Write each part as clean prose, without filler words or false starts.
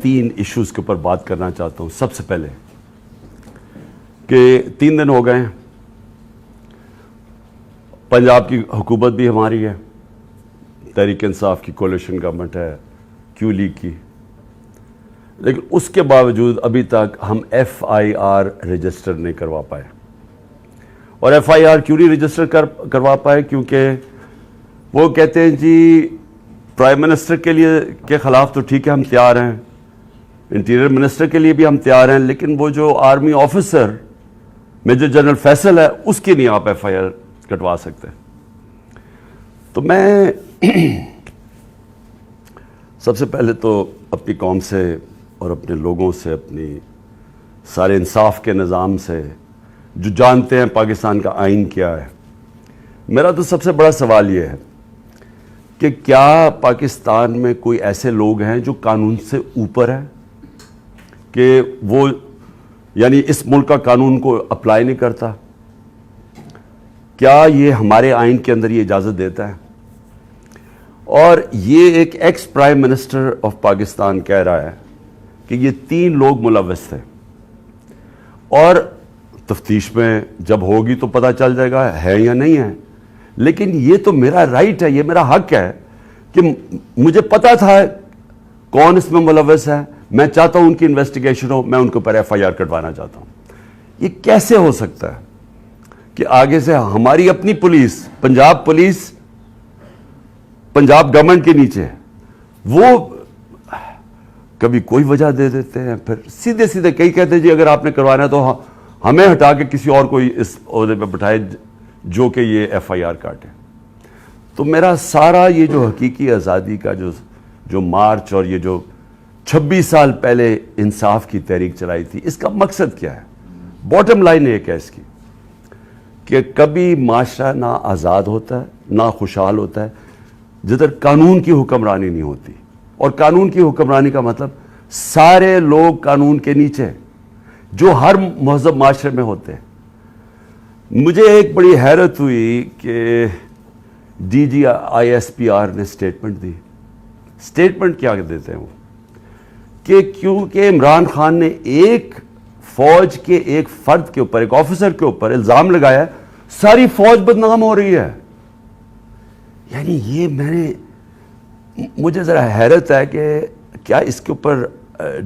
3 issues کے اوپر بات کرنا چاہتا ہوں. سب سے پہلے کہ 3 دن ہو گئے ہیں, پنجاب کی حکومت بھی ہماری ہے, تحریک انصاف کی کولیشن گورنمنٹ ہے, کیو لیگ کی, لیکن اس کے باوجود ابھی تک ہم FIR رجسٹر نہیں کروا پائے. اور FIR کیوں نہیں رجسٹر کروا پائے؟ کیونکہ وہ کہتے ہیں جی پرائم منسٹر کے خلاف تو ٹھیک ہے ہم تیار ہیں, انٹیریئر منسٹر کے لیے بھی ہم تیار ہیں, لیکن وہ جو army officer major general Faisal ہے اس کی نہیں آپ FIR کٹوا سکتے. تو میں سب سے پہلے تو اپنی قوم سے اور اپنے لوگوں سے, اپنی سارے انصاف کے نظام سے جو جانتے ہیں پاکستان کا آئین کیا ہے, میرا تو سب سے بڑا سوال یہ ہے کہ کیا پاکستان میں کوئی ایسے لوگ ہیں جو قانون سے اوپر ہیں, کہ وہ یعنی اس ملک کا قانون کو اپلائی نہیں کرتا؟ کیا یہ ہمارے آئین کے اندر یہ اجازت دیتا ہے؟ اور یہ ایک ex prime minister of Pakistan کہہ رہا ہے کہ یہ 3 لوگ ملوث تھے, اور تفتیش میں جب ہوگی تو پتہ چل جائے گا ہے یا نہیں ہے. لیکن یہ تو میرا رائٹ ہے, یہ میرا حق ہے کہ مجھے پتا تھا کون اس میں ملوث ہے, میں چاہتا ہوں ان کی انویسٹیگیشن ہو, میں ان کے اوپر FIR کٹوانا چاہتا ہوں. یہ کیسے ہو سکتا ہے کہ آگے سے ہماری اپنی police, Punjab police Punjab government کے نیچے ہے, وہ کبھی کوئی وجہ دے دیتے ہیں, پھر سیدھے سیدھے کئی کہتے ہیں جی اگر آپ نے کروانا ہے تو ہمیں ہٹا کے کسی اور کو اس عہدے پہ بٹھائے جو کہ یہ FIR کاٹے. تو میرا سارا یہ جو حقیقی آزادی کا جو مارچ اور یہ جو 26 سال پہلے انصاف کی تحریک چلائی تھی, اس کا مقصد کیا ہے؟ باٹم لائن ایک ہے اس کی کہ کبھی معاشرہ نہ آزاد ہوتا ہے نہ خوشحال ہوتا ہے جدھر قانون کی حکمرانی نہیں ہوتی. اور قانون کی حکمرانی کا مطلب سارے لوگ قانون کے نیچے جو ہر مہذب معاشرے میں ہوتے ہیں. مجھے ایک بڑی حیرت ہوئی کہ DG ISPR نے سٹیٹمنٹ دی. سٹیٹمنٹ کیا دیتے ہیں وہ کہ کیونکہ عمران خان نے ایک فوج کے ایک فرد کے اوپر, ایک آفیسر کے اوپر الزام لگایا ہے, ساری فوج بدنام ہو رہی ہے. یعنی یہ مجھے ذرا حیرت ہے کہ کیا اس کے اوپر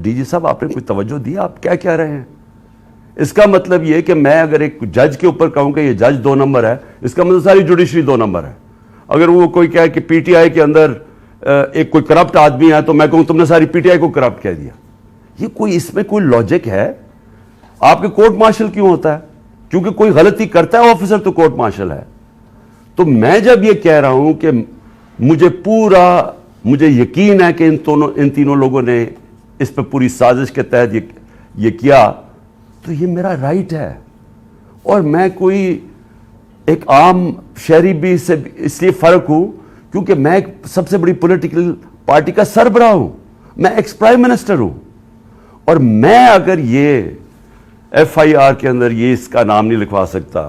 DG صاحب آپ نے کوئی توجہ دی؟ آپ کیا کہہ رہے ہیں؟ اس کا مطلب یہ کہ میں اگر ایک جج کے اوپر کہوں کہ یہ جج 2 نمبر ہے, اس کا مطلب ساری جوڈیشری 2 نمبر ہے. اگر وہ کوئی کہے کہ PTI کے اندر ایک کوئی کرپٹ آدمی ہے تو میں کہوں تم نے ساری PTI کو کرپٹ کہہ دیا. یہ اس میں کوئی لاجک ہے؟ آپ کے کورٹ مارشل کیوں ہوتا ہے؟ کیونکہ کوئی غلطی کرتا ہے آفیسر تو کورٹ مارشل ہے. تو میں جب یہ کہہ رہا ہوں کہ مجھے یقین ہے کہ ان تینوں لوگوں نے اس پہ پوری سازش کے تحت یہ کیا, تو یہ میرا رائٹ ہے. اور میں کوئی ایک عام شہری بھی سے اس لیے فرق ہوں کیونکہ میں ایک سب سے بڑی پولیٹیکل پارٹی کا سربراہ ہوں, میں ایکس پرائم منسٹر ہوں. اور میں اگر یہ FIR کے اندر یہ اس کا نام نہیں لکھوا سکتا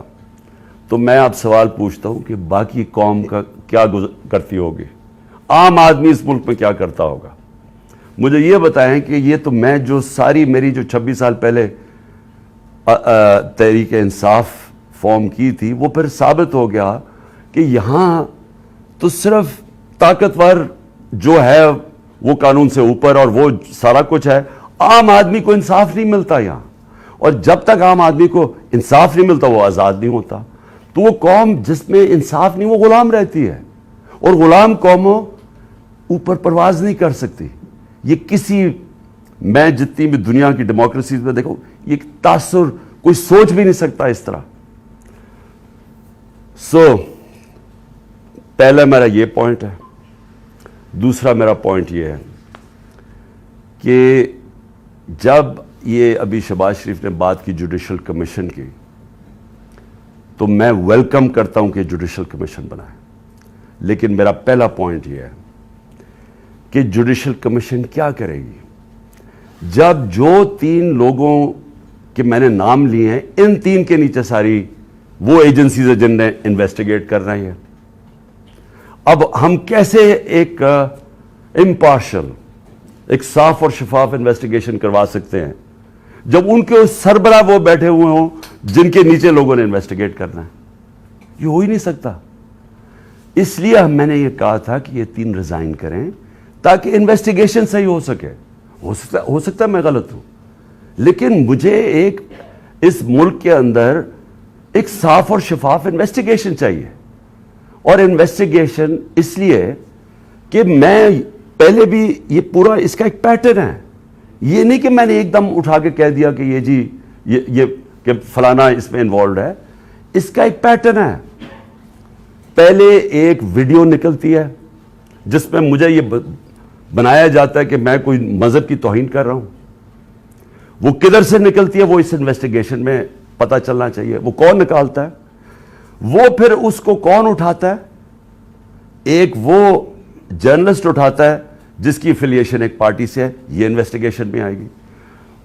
تو میں آپ سوال پوچھتا ہوں کہ باقی قوم کا کیا کرتی ہوگی, عام آدمی اس ملک میں کیا کرتا ہوگا. مجھے یہ بتائیں کہ یہ تو میں جو میری جو 26 سال پہلے تحریک انصاف فارم کی تھی, وہ پھر ثابت ہو گیا کہ یہاں تو صرف طاقتور جو ہے وہ قانون سے اوپر اور وہ سارا کچھ ہے, عام آدمی کو انصاف نہیں ملتا یہاں. اور جب تک عام آدمی کو انصاف نہیں ملتا وہ آزاد نہیں ہوتا. تو وہ قوم جس میں انصاف نہیں وہ غلام رہتی ہے, اور غلام قوموں اوپر پرواز نہیں کر سکتی. یہ میں جتنی بھی دنیا کی ڈیموکریسیز میں دیکھو, یہ تاثر کوئی سوچ بھی نہیں سکتا اس طرح. پہلا میرا یہ پوائنٹ ہے. دوسرا میرا پوائنٹ یہ ہے کہ جب یہ ابھی شہباز شریف نے بات کی جوڈیشل کمیشن کی, تو میں ویلکم کرتا ہوں کہ جوڈیشل کمیشن بنائے. لیکن میرا پہلا پوائنٹ یہ ہے کہ جوڈیشل کمیشن کیا کرے گی جب جو 3 لوگوں کے میں نے نام لیے ہیں, ان 3 کے نیچے ساری وہ ایجنسیز ہیں جن نے انویسٹیگیٹ کر رہی ہیں. اب ہم کیسے ایک امپارشل ایک صاف اور شفاف انویسٹیگیشن کروا سکتے ہیں جب ان کے سربراہ وہ بیٹھے ہوئے ہوں جن کے نیچے لوگوں نے انویسٹیگیٹ کرنا ہے. یہ ہو ہی نہیں سکتا. اس لیے میں نے یہ کہا تھا کہ یہ 3 ریزائن کریں تاکہ انویسٹیگیشن صحیح ہو سکے. ہو سکتا ہے میں غلط ہوں, لیکن مجھے ایک اس ملک کے اندر ایک صاف اور شفاف انویسٹیگیشن چاہیے. اور انویسٹیگیشن اس لیے کہ میں پہلے بھی یہ پورا اس کا ایک پیٹرن ہے. یہ نہیں کہ میں نے ایک دم اٹھا کے کہہ دیا کہ یہ جی یہ کہ فلانا اس میں انوالوڈ ہے. اس کا ایک پیٹرن ہے. پہلے ایک ویڈیو نکلتی ہے جس میں مجھے یہ بنایا جاتا ہے کہ میں کوئی مذہب کی توہین کر رہا ہوں. وہ کدھر سے نکلتی ہے وہ اس انویسٹیگیشن میں پتہ چلنا چاہیے. وہ کون نکالتا ہے, وہ پھر اس کو کون اٹھاتا ہے. ایک وہ جرنلسٹ اٹھاتا ہے جس کی افیلیشن ایک پارٹی سے ہے, یہ انویسٹیگیشن میں آئے گی.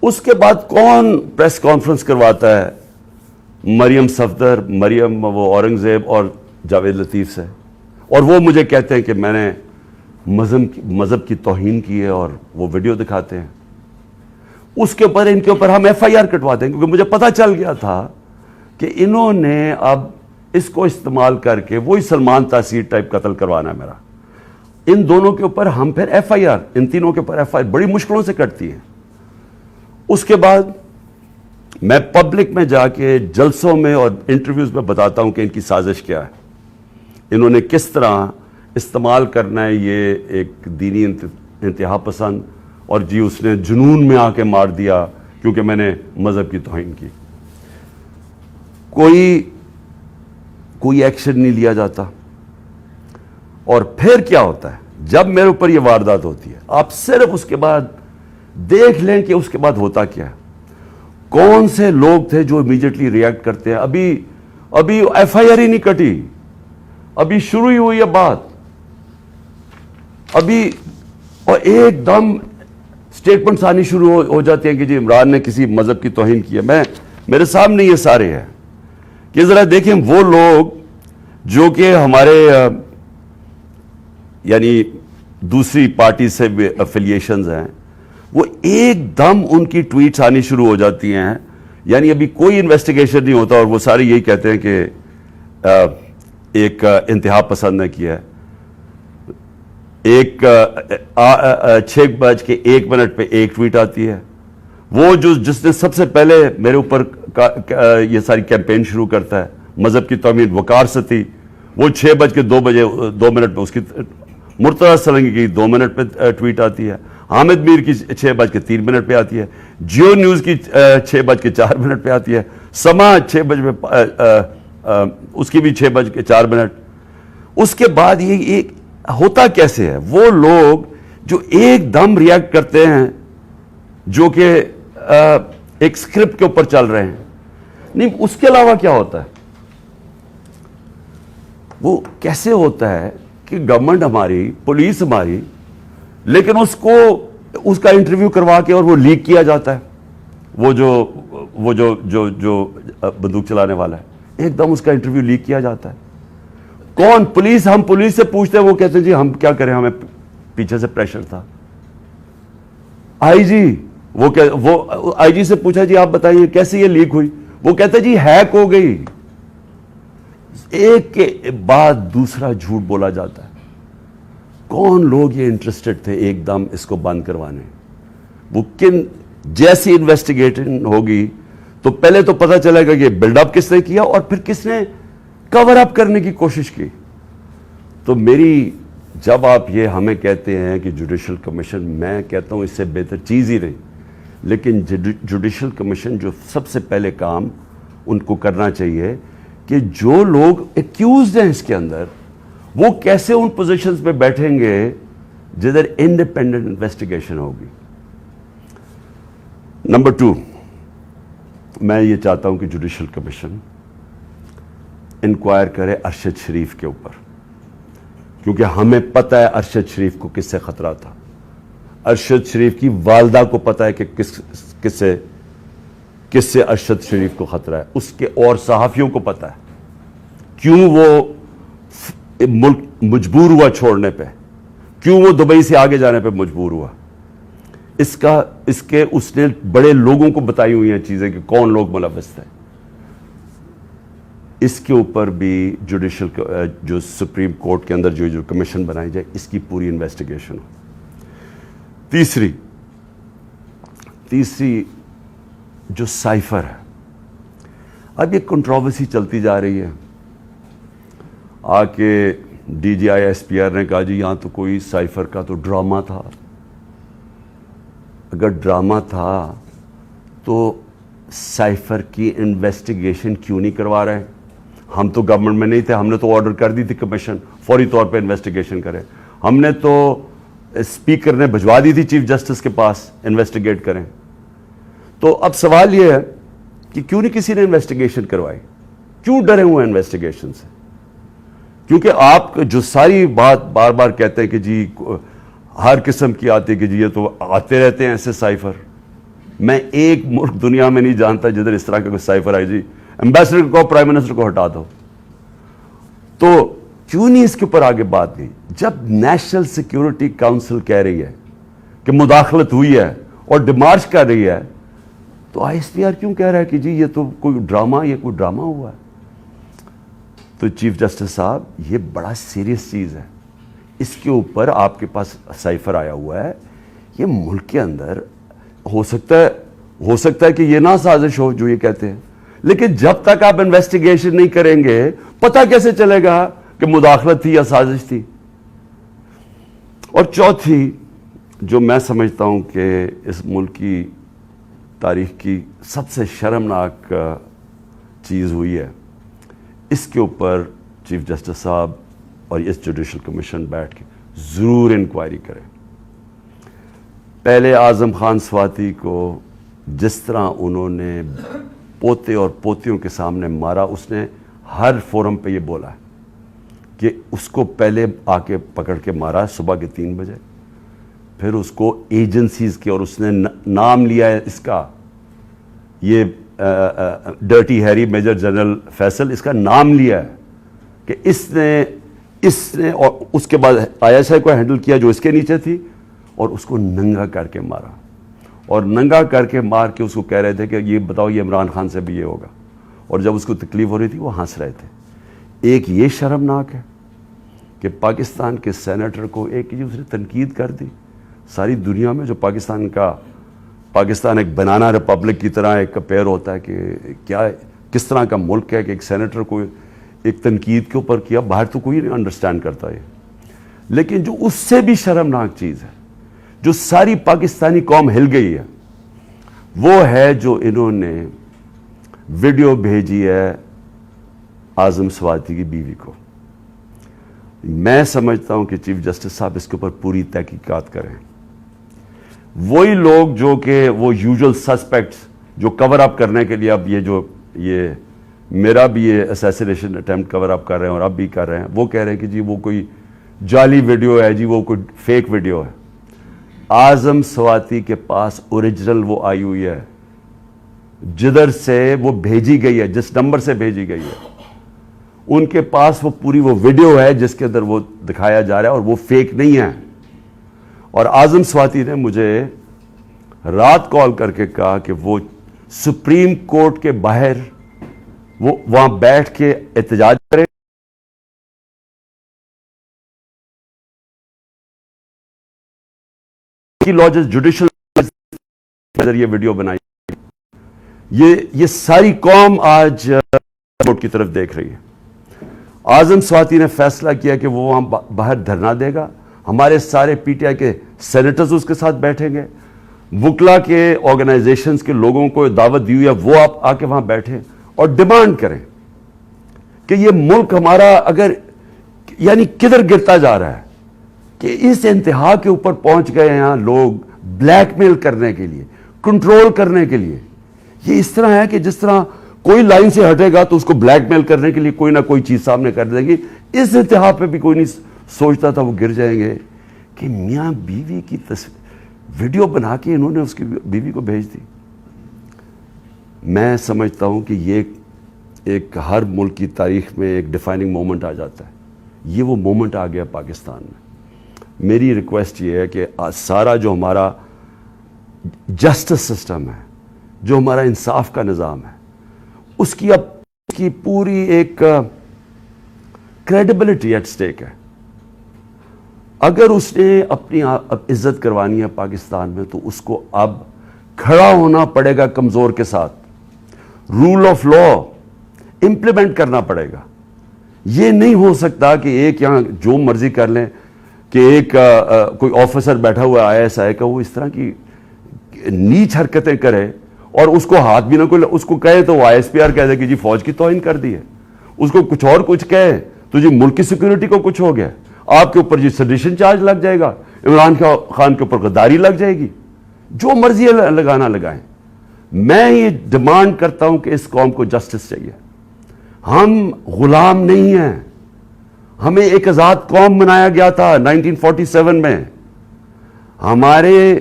اس کے بعد کون پریس کانفرنس کرواتا ہے, مریم صفدر, مریم وہ اورنگزیب اور جاوید لطیف سے, اور وہ مجھے کہتے ہیں کہ میں نے مذہب کی توہین کی ہے اور وہ ویڈیو دکھاتے ہیں. اس کے اوپر ان کے اوپر ہم ایف آئی آر کٹوا دیں کیونکہ مجھے پتا چل گیا تھا کہ انہوں نے اب اس کو استعمال کر کے وہی سلمان تاثیر ٹائپ قتل کروانا ہے میرا. ان دونوں کے اوپر ہم پھر ایف آئی آر, ان تینوں کے اوپر ایف آئی آر بڑی مشکلوں سے کٹتی ہے. اس کے بعد میں پبلک میں جا کے جلسوں میں اور انٹرویوز میں بتاتا ہوں کہ ان کی سازش کیا ہے, انہوں نے کس طرح استعمال کرنا ہے یہ ایک دینی انتہا پسند, اور جی اس نے جنون میں آ کے مار دیا کیونکہ میں نے مذہب کی توہین کی. کوئی ایکشن نہیں لیا جاتا. اور پھر کیا ہوتا ہے جب میرے اوپر یہ واردات ہوتی ہے, آپ صرف اس کے بعد دیکھ لیں کہ اس کے بعد ہوتا کیا ہے. کون سے لوگ تھے جو امیڈیٹلی ریئیکٹ کرتے ہیں. ابھی ایف آئی آر ہی نہیں کٹی, ابھی شروع ہی ہوئی ہے بات ابھی, اور ایک دم سٹیٹمنٹس آنی شروع ہو جاتی ہیں کہ جی عمران نے کسی مذہب کی توہین کی ہے. میرے سامنے یہ سارے ہیں کہ ذرا دیکھیں وہ لوگ جو کہ ہمارے یعنی دوسری پارٹی سے افیلیشنز ہیں, وہ ایک دم ان کی ٹویٹس آنی شروع ہو جاتی ہیں. یعنی ابھی کوئی انویسٹیگیشن نہیں ہوتا اور وہ سارے یہی کہتے ہیں کہ ایک انتہا پسند نے کیا ہے. ایک 6:01 پہ ایک ٹویٹ آتی ہے, وہ جس نے سب سے پہلے میرے اوپر یہ ساری کیمپین شروع کرتا ہے مذہب کی توہین, وقار ستی, وہ 6:02 پہ اس کی, مرتضیٰ سرنگی کی 2 منٹ پہ ٹویٹ آتی ہے, حامد میر کی 6:03 پہ آتی ہے, جیو نیوز کی 6:04 پہ آتی ہے, سما 6 بجے اس کی بھی 6:04. اس کے بعد یہ ہوتا کیسے ہے, وہ لوگ جو ایک دم ریئیکٹ کرتے ہیں جو کہ ایک سکرپٹ کے اوپر چل رہے ہیں. نہیں, اس کے علاوہ کیا ہوتا ہے, وہ کیسے ہوتا ہے کہ گورنمنٹ ہماری, پولیس ہماری, لیکن اس کا انٹرویو کروا کے اور وہ لیک کیا جاتا ہے. وہ جو بندوق چلانے والا ہے, ایک دم اس کا انٹرویو لیک کیا جاتا ہے. کون؟ پولیس. ہم پولیس سے پوچھتے ہیں, وہ کہتے ہیں جی ہم کیا کریں, ہمیں پیچھے سے پریشر تھا. آئی جی, وہ آئی جی سے پوچھا جی آپ بتائیے کیسے یہ لیک ہوئی, وہ کہتے جی ہیک ہو گئی. ایک کے بعد دوسرا جھوٹ بولا جاتا ہے. کون لوگ یہ انٹرسٹڈ تھے ایک دم اس کو بند کروانے؟ وہ جیسی انویسٹیگیشن ہوگی تو پہلے تو پتہ چلے گا کہ بلڈ اپ کس نے کیا اور پھر کس نے کور اپ کرنے کی کوشش کی. تو جب آپ یہ ہمیں کہتے ہیں کہ جوڈیشل کمیشن, میں کہتا ہوں اس سے بہتر چیز ہی نہیں, لیکن جوڈیشل کمیشن جو سب سے پہلے کام ان کو کرنا چاہیے کہ جو لوگ ایکیوزڈ ہیں اس کے اندر, وہ کیسے ان پوزیشنز پہ بیٹھیں گے جدھر انڈیپینڈنٹ انویسٹیگیشن ہوگی. نمبر 2, میں یہ چاہتا ہوں کہ جوڈیشل کمیشن انکوائر کرے ارشد شریف کے اوپر, کیونکہ ہمیں پتہ ہے ارشد شریف کو کس سے خطرہ تھا. ارشد شریف کی والدہ کو پتہ ہے کہ کس سے ارشد شریف کو خطرہ ہے, اس کے اور صحافیوں کو پتہ ہے کیوں وہ ملک مجبور ہوا چھوڑنے پہ, کیوں وہ دبئی سے آگے جانے پہ مجبور ہوا. اس نے بڑے لوگوں کو بتائی ہوئی ہیں چیزیں کہ کون لوگ ملوث تھے. اس کے اوپر بھی جوڈیشل جو سپریم کورٹ کے اندر جو کمیشن بنائی جائے اس کی پوری انویسٹیگیشن ہو. تیسری جو سائفر ہے, اب یہ کنٹروورسی چلتی جا رہی ہے. آ کے D G I S P R نے کہا جی یہاں تو کوئی سائفر کا تو ڈرامہ تھا. اگر ڈرامہ تھا تو سائفر کی انویسٹیگیشن کیوں نہیں کروا رہے؟ ہم تو گورنمنٹ میں نہیں تھے, ہم نے تو آرڈر کر دی تھی کمیشن فوری طور پہ انویسٹیگیشن کرے. ہم نے تو اسپیکر نے بھجوا دی تھی چیف جسٹس کے پاس انویسٹیگیٹ کریں. تو اب سوال یہ ہے کہ کیوں نہیں کسی نے انویسٹیگیشن کروائی؟ کیوں ڈرے ہوئے ہیں انویسٹیگیشن سے؟ کیونکہ آپ جو ساری بات بار بار کہتے ہیں کہ جی ہر قسم کی آتی ہے کہ جی یہ تو آتے رہتے ہیں ایسے سائفر. میں ایک ملک دنیا میں نہیں جانتا جدھر اس طرح کا کوئی سائفر آئی جی ایمبیسڈر کو پرائم منسٹر کو ہٹا دو. تو کیوں نہیں اس کے اوپر آگے بات گئی؟ جب نیشنل سیکیورٹی کاؤنسل کہہ رہی ہے کہ مداخلت ہوئی ہے اور ڈیمارچ کر رہی ہے, تو آئی ایس پی آر کیوں کہہ رہا ہے کہ جی یہ تو کوئی ڈرامہ ہوا ہے؟ تو چیف جسٹس صاحب یہ بڑا سیریس چیز ہے. اس کے اوپر آپ کے پاس سائفر آیا ہوا ہے. یہ ملک کے اندر ہو سکتا ہے کہ یہ نہ سازش ہو جو یہ کہتے ہیں, لیکن جب تک آپ انویسٹیگیشن نہیں کریں گے پتہ کیسے چلے گا کہ مداخلت تھی یا سازش تھی؟ اور چوتھی جو میں سمجھتا ہوں کہ اس ملک کی تاریخ کی سب سے شرمناک چیز ہوئی ہے, اس کے اوپر چیف جسٹس صاحب اور اس جوڈیشل کمیشن بیٹھ کے ضرور انکوائری کریں. پہلے اعظم خان سواتی کو جس طرح انہوں نے پوتے اور پوتیوں کے سامنے مارا, اس نے ہر فورم پہ یہ بولا ہے کہ اس کو پہلے آ کے پکڑ کے مارا صبح کے 3 بجے, پھر اس کو ایجنسیز کے, اور اس نے نام لیا ہے اس کا, یہ dirty Harry major general Faisal, اس کا نام لیا ہے کہ اس نے اور اس کے بعد آئی ایس آئی کو ہینڈل کیا جو اس کے نیچے تھی, اور اس کو ننگا کر کے مارا. اور ننگا کر کے مار کے اس کو کہہ رہے تھے کہ یہ بتاؤ یہ عمران خان سے بھی یہ ہوگا, اور جب اس کو تکلیف ہو رہی تھی وہ ہنس رہے تھے. ایک یہ شرمناک ہے کہ پاکستان کے سینیٹر کو ایک اس نے تنقید کر دی. ساری دنیا میں جو پاکستان ایک بنانا ریپبلک کی طرح ایک کمپیئر ہوتا ہے کہ کس طرح کا ملک ہے کہ ایک سینیٹر کو ایک تنقید کے اوپر کیا, باہر تو کوئی نہیں انڈرسٹینڈ کرتا ہے. لیکن جو اس سے بھی شرمناک چیز ہے, جو ساری پاکستانی قوم ہل گئی ہے, وہ ہے جو انہوں نے ویڈیو بھیجی ہے اعظم سواتی کی بیوی کو. میں سمجھتا ہوں کہ چیف جسٹس صاحب اس کے اوپر پوری تحقیقات کریں. وہی لوگ جو کہ وہ یوزول سسپیکٹس جو کور اپ کرنے کے لیے اب یہ میرا بھی یہ اسیسینیشن اٹیمپٹ کور اپ کر رہے ہیں اور اب بھی کر رہے ہیں, وہ کہہ رہے ہیں کہ جی وہ کوئی جعلی ویڈیو ہے, جی وہ کوئی فیک ویڈیو ہے. اعظم سواتی کے پاس اوریجنل وہ آئی ہوئی ہے جدھر سے وہ بھیجی گئی ہے, جس نمبر سے بھیجی گئی ہے, ان کے پاس وہ پوری وہ ویڈیو ہے جس کے اندر وہ دکھایا جا رہا ہے, اور وہ فیک نہیں ہے. اور اعظم سواتی نے مجھے رات کال کر کے کہا کہ وہ سپریم کورٹ کے باہر وہ وہاں بیٹھ کے احتجاج کرے لاجز جوڈیشل یہ ویڈیو بنائی. یہ ساری قوم آج کورٹ کی طرف دیکھ رہی ہے. اعظم سواتی نے فیصلہ کیا کہ وہ وہاں باہر دھرنا دے گا, ہمارے سارے پی ٹی آئی کے سینیٹرز اس کے ساتھ بیٹھیں گے, وکلا کے آرگنائزیشنز کے لوگوں کو دعوت دی ہوئی ہے وہ آپ آ کے وہاں بیٹھیں اور ڈیمانڈ کریں کہ یہ ملک ہمارا اگر یعنی کدھر گرتا جا رہا ہے کہ اس انتہا کے اوپر پہنچ گئے ہیں لوگ بلیک میل کرنے کے لیے, کنٹرول کرنے کے لیے. یہ اس طرح ہے کہ جس طرح کوئی لائن سے ہٹے گا تو اس کو بلیک میل کرنے کے لیے کوئی نہ کوئی چیز سامنے کر دیں گے. اس انتہا پہ بھی کوئی نہیں سوچتا تھا وہ گر جائیں گے کہ میاں بیوی کی ویڈیو بنا کے انہوں نے اس کی بیوی کو بھیج دی. میں سمجھتا ہوں کہ یہ ایک ہر ملک کی تاریخ میں ایک ڈیفائننگ مومنٹ آ جاتا ہے. یہ وہ مومنٹ آ گیا پاکستان میں. میری ریکویسٹ یہ ہے کہ سارا جو ہمارا جسٹس سسٹم ہے, جو ہمارا انصاف کا نظام ہے, اس کی پوری ایک کریڈیبلٹی ایٹ سٹیک ہے. اگر اس نے اپنی عزت کروانی ہے پاکستان میں, تو اس کو اب کھڑا ہونا پڑے گا کمزور کے ساتھ, رول آف لا امپلیمنٹ کرنا پڑے گا. یہ نہیں ہو سکتا کہ ایک یہاں جو مرضی کر لیں, کہ ایک کوئی آفیسر بیٹھا ہوا ISI کا, وہ اس طرح کی نیچ حرکتیں کرے اور اس کو ہاتھ بھی نہ کوئی, اس کو کہے تو وہ ISPR کہہ دے کہ جی فوج کی توہین کر دی ہے, اس کو کچھ اور کچھ کہے تو جی ملک کی سیکورٹی کو کچھ ہو گیا, آپ کے اوپر جی سیڈیشن چارج لگ جائے گا, عمران خان کے اوپر غداری لگ جائے گی, جو مرضی لگانا لگائیں. میں یہ ڈیمانڈ کرتا ہوں کہ اس قوم کو جسٹس چاہیے. ہم غلام نہیں ہیں, ہمیں ایک آزاد قوم بنایا گیا تھا 1947 میں. ہمارے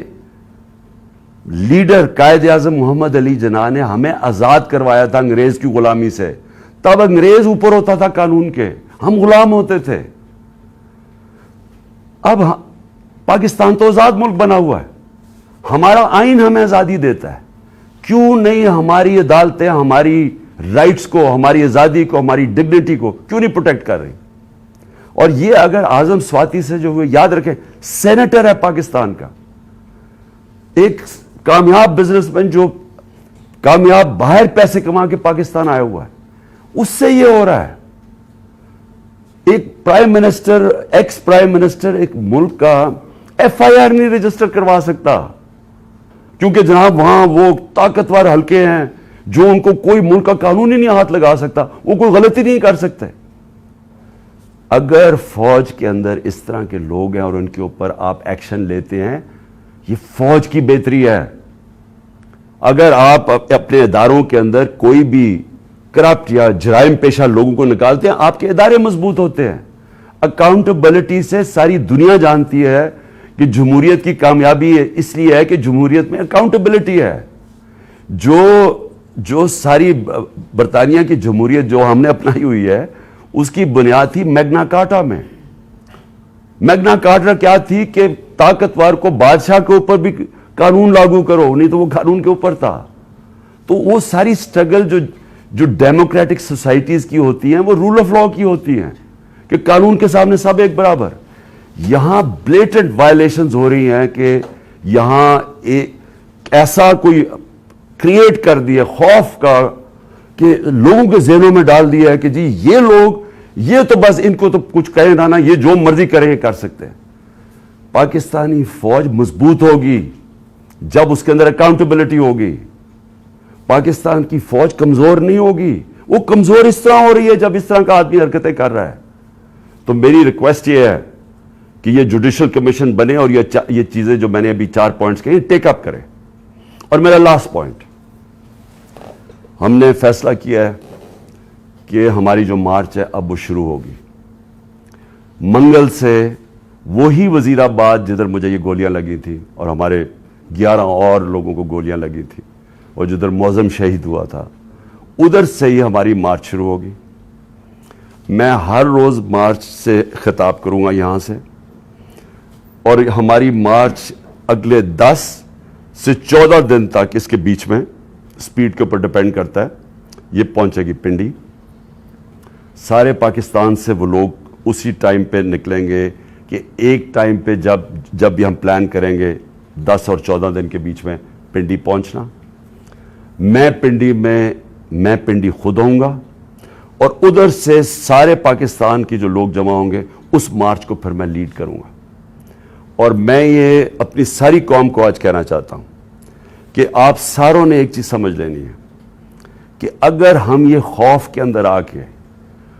لیڈر قائد اعظم محمد علی جناح نے ہمیں آزاد کروایا تھا انگریز کی غلامی سے. تب انگریز اوپر ہوتا تھا قانون کے, ہم غلام ہوتے تھے. اب پاکستان تو آزاد ملک بنا ہوا ہے, ہمارا آئین ہمیں آزادی دیتا ہے, کیوں نہیں ہماری عدالتیں ہماری رائٹس کو, ہماری آزادی کو, ہماری ڈگنیٹی کو کیوں نہیں پروٹیکٹ کر رہی؟ اور یہ اگر اعظم سواتی سے جو ہوئے, یاد رکھیں سینیٹر ہے پاکستان کا, ایک کامیاب بزنس مین جو کامیاب باہر پیسے کما کے پاکستان آیا ہوا ہے, اس سے یہ ہو رہا ہے. ایک prime minister, ex prime minister ایک ملک کا FIR نہیں رجسٹر کروا سکتا, کیونکہ جناب وہاں وہ طاقتور حلقے ہیں جو ان کو کوئی ملک کا قانون ہی نہیں ہاتھ لگا سکتا, وہ کوئی غلطی نہیں کر سکتے. اگر فوج کے اندر اس طرح کے لوگ ہیں اور ان کے اوپر آپ ایکشن لیتے ہیں, یہ فوج کی بہتری ہے. اگر آپ اپنے اداروں کے اندر کوئی بھی کرپٹ یا جرائم پیشہ لوگوں کو نکالتے ہیں, آپ کے ادارے مضبوط ہوتے ہیں. اکاؤنٹیبلٹی سے ساری دنیا جانتی ہے کہ جمہوریت کی کامیابی اس لیے ہے کہ جمہوریت میں اکاؤنٹیبلٹی ہے. جو ساری برطانیہ کی جمہوریت جو ہم نے اپنائی ہوئی ہے, اس کی بنیاد تھی میگنا کارٹا میں. میگنا کارٹا کیا تھی کہ طاقتور کو بادشاہ کے اوپر بھی قانون لاگو کرو, نہیں تو وہ قانون کے اوپر تھا. تو وہ ساری سٹرگل جو ڈیموکریٹک سوسائٹیز کی ہوتی ہیں, وہ رول آف لا کی ہوتی ہیں کہ قانون کے سامنے سب ایک برابر. یہاں بلیٹنٹ وائلیشنز ہو رہی ہیں کہ یہاں ایسا کوئی کریٹ کر دیا خوف کا کہ لوگوں کے ذہنوں میں ڈال دیا ہے کہ جی یہ لوگ, یہ تو بس ان کو تو کچھ کہیں نہ, یہ جو مرضی کریں کر سکتے ہیں. پاکستانی فوج مضبوط ہوگی جب اس کے اندر اکاؤنٹیبلٹی ہوگی. پاکستان کی فوج کمزور نہیں ہوگی, وہ کمزور اس طرح ہو رہی ہے جب اس طرح کا آدمی حرکتیں کر رہا ہے. تو میری ریکویسٹ یہ ہے کہ یہ جوڈیشل کمیشن بنے اور یہ چیزیں جو میں نے ابھی 4 پوائنٹس کہی ٹیک اپ کرے. اور میرا لاسٹ پوائنٹ, ہم نے فیصلہ کیا ہے کہ ہماری جو مارچ ہے اب وہ شروع ہوگی. منگل سے وہی وزیر آباد جدھر مجھے یہ گولیاں لگی تھیں اور ہمارے 11 اور لوگوں کو گولیاں لگی تھیں اور جدھر معظم شہید ہوا تھا, ادھر سے ہی ہماری مارچ شروع ہوگی. میں ہر روز مارچ سے خطاب کروں گا یہاں سے, اور ہماری مارچ اگلے 10 سے 14 دن تک, اس کے بیچ میں سپیڈ کے اوپر ڈیپینڈ کرتا ہے, یہ پہنچے گی پنڈی. سارے پاکستان سے وہ لوگ اسی ٹائم پہ نکلیں گے کہ ایک ٹائم پہ جب بھی ہم پلان کریں گے 10 اور 14 دن کے بیچ میں پنڈی پہنچنا. میں پنڈی خود ہوں گا, اور ادھر سے سارے پاکستان کی جو لوگ جمع ہوں گے اس مارچ کو پھر میں لیڈ کروں گا. اور میں یہ اپنی ساری قوم کو آج کہنا چاہتا ہوں کہ آپ ساروں نے ایک چیز سمجھ لینی ہے کہ اگر ہم یہ خوف کے اندر آ کے,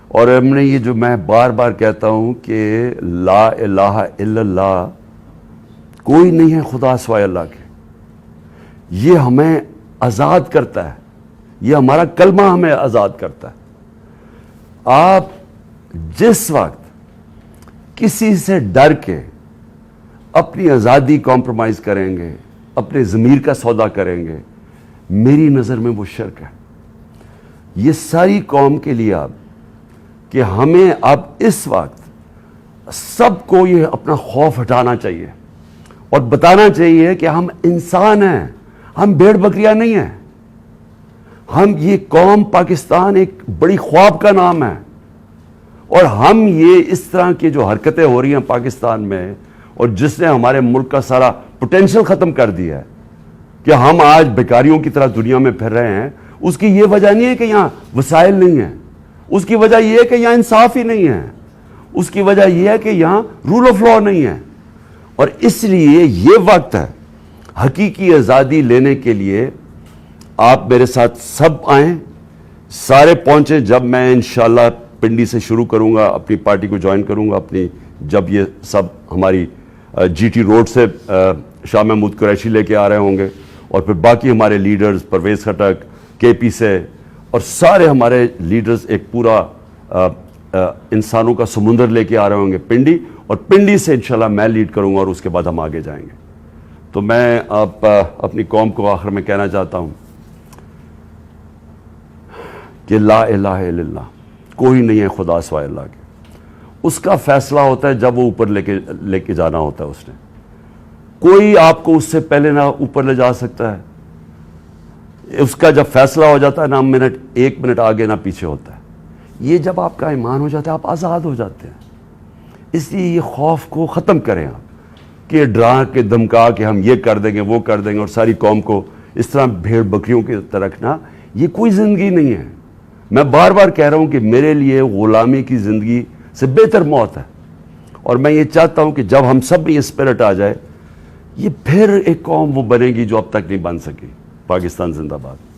اور ہم نے یہ جو میں بار بار کہتا ہوں کہ لا الہ الا اللہ, کوئی نہیں ہے خدا سوائے اللہ کے, یہ ہمیں آزاد کرتا ہے, یہ ہمارا کلمہ ہمیں آزاد کرتا ہے. آپ جس وقت کسی سے ڈر کے اپنی آزادی کمپرومائز کریں گے, اپنے ضمیر کا سودا کریں گے, میری نظر میں وہ شرک ہے. یہ ساری قوم کے لیے اب کہ ہمیں اب اس وقت سب کو یہ اپنا خوف ہٹانا چاہیے, اور بتانا چاہیے کہ ہم انسان ہیں, ہم بھیڑ بکریاں نہیں ہیں. ہم یہ قوم پاکستان ایک بڑی خواب کا نام ہے, اور ہم یہ اس طرح کی جو حرکتیں ہو رہی ہیں پاکستان میں, اور جس نے ہمارے ملک کا سارا پوٹینشل ختم کر دیا ہے کہ ہم آج بیکاریوں کی طرح دنیا میں پھر رہے ہیں, اس کی یہ وجہ نہیں ہے کہ یہاں وسائل نہیں ہیں, اس کی وجہ یہ ہے کہ یہاں انصاف ہی نہیں ہے, اس کی وجہ یہ ہے کہ یہاں رول آف لا نہیں ہے. اور اس لیے یہ وقت ہے حقیقی آزادی لینے کے لیے. آپ میرے ساتھ سب آئیں, سارے پہنچیں. جب میں انشاءاللہ پنڈی سے شروع کروں گا, اپنی پارٹی کو جوائن کروں گا اپنی, جب یہ سب ہماری جی ٹی روڈ سے شاہ محمود قریشی لے کے آ رہے ہوں گے, اور پھر باقی ہمارے لیڈرز, پرویز خٹک کے پی سے, اور سارے ہمارے لیڈرز ایک پورا انسانوں کا سمندر لے کے آ رہے ہوں گے پنڈی, اور پنڈی سے انشاءاللہ میں لیڈ کروں گا, اور اس کے بعد ہم آگے جائیں گے. تو میں اپنی قوم کو آخر میں کہنا چاہتا ہوں کہ لا الہ الا اللہ, کوئی نہیں ہے خدا سوائے اللہ کے. اس کا فیصلہ ہوتا ہے جب وہ اوپر لے کے جانا ہوتا ہے اس نے. کوئی آپ کو اس سے پہلے نہ اوپر لے جا سکتا ہے. اس کا جب فیصلہ ہو جاتا ہے نہ ایک منٹ آگے نہ پیچھے ہوتا ہے. یہ جب آپ کا ایمان ہو جاتا ہے آپ آزاد ہو جاتے ہیں. اس لیے یہ خوف کو ختم کریں آپ, کہ ڈرا کے دھمکا کے ہم یہ کر دیں گے وہ کر دیں گے, اور ساری قوم کو اس طرح بھیڑ بکریوں کی طرح رکھنا, یہ کوئی زندگی نہیں ہے. میں بار بار کہہ رہا ہوں کہ میرے لیے غلامی کی زندگی سے بہتر موت ہے, اور میں یہ چاہتا ہوں کہ جب ہم سب میں یہ اسپرٹ آ جائے, یہ پھر ایک قوم وہ بنے گی جو اب تک نہیں بن سکی. پاکستان زندہ باد.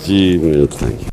جی تھینک یو.